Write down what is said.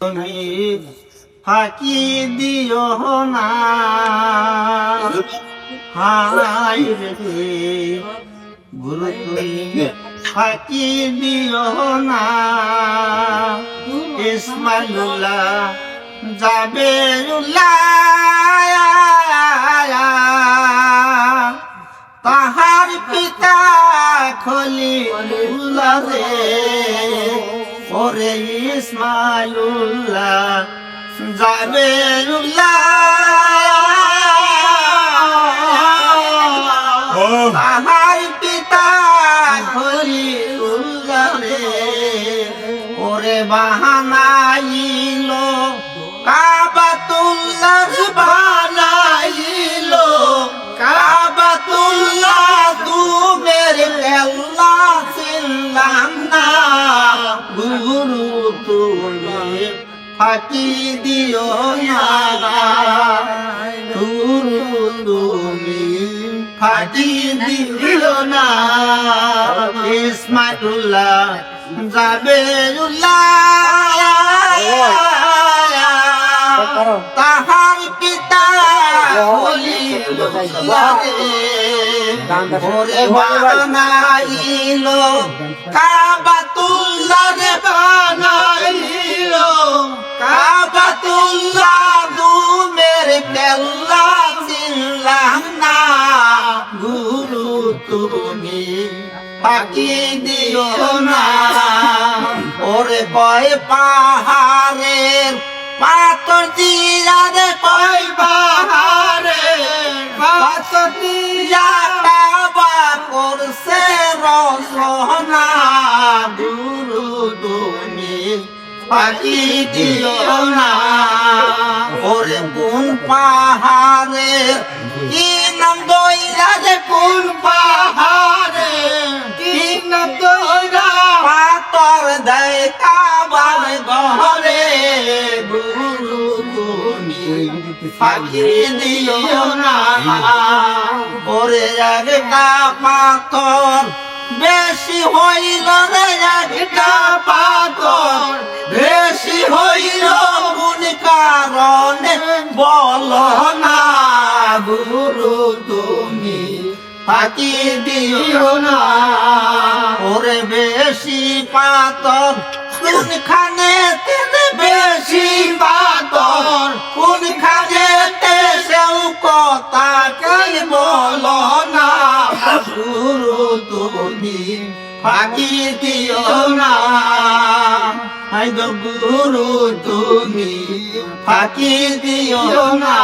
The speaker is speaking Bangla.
তুমি ফাঁকি দিও না, হায় রে গুরু তুমি ফাঁকি দিও না। ইসমাইলুল্লাহ জাবেরুল্লাহ তাহার পিতা খলিলুল্লাহ রে, ওরে ইসমাইলুল্লাহ জাবেরুল্লাহ তাহার পিতা খলিলুল্লাহ রে, ওরে বাহানাইল কাবাতুল্লাহ বানাইল কাবাতুল্লাহ তুমের কেল্লা ছিলাম না। গুরু তুমি ফাঁকি দিও না, গুরু তুমি ফাঁকি দিও না। ইসমাইলুল্লাহ জাবেরুল্লাহ তাহার পিতা খলিলুল্লাহ রে, ওরে বানাইল কাবাতুল্লাহ বানাইল কাবাতুল্লাহ দুমের কেল্লা ছিলাম না। গুরু তুমি ফাঁকি দিও না, ওরে কয় পাহাড়ের পাথর দিয়া রে, কয় পাহাড়ের পাথর দিয়া কাবা করছে রচনা। গুরু তুমি ফাঁকি দিও না, ওরে কোন পাহাড়ের কি নাম দইরা রে, কোন পাহাড়ে কি নাম দইরা পাথর দেয় কাবার ঘরে। গুরু তুমি ফাঁকি দিও না, ওরে একটা পাথর বেশি হইল রে, একটা পাথর বেশি হইল কোন কারণে বল না। গুরু তুমি ফাঁকি দিও না, ওরে বেশি পাথর কোনখানে বেশি পাথর কোনখানে সেও কথা কেন বল না। গুরু তুমি ফাঁকি দিও না, গুরু তুমি ফাঁকি দিও না।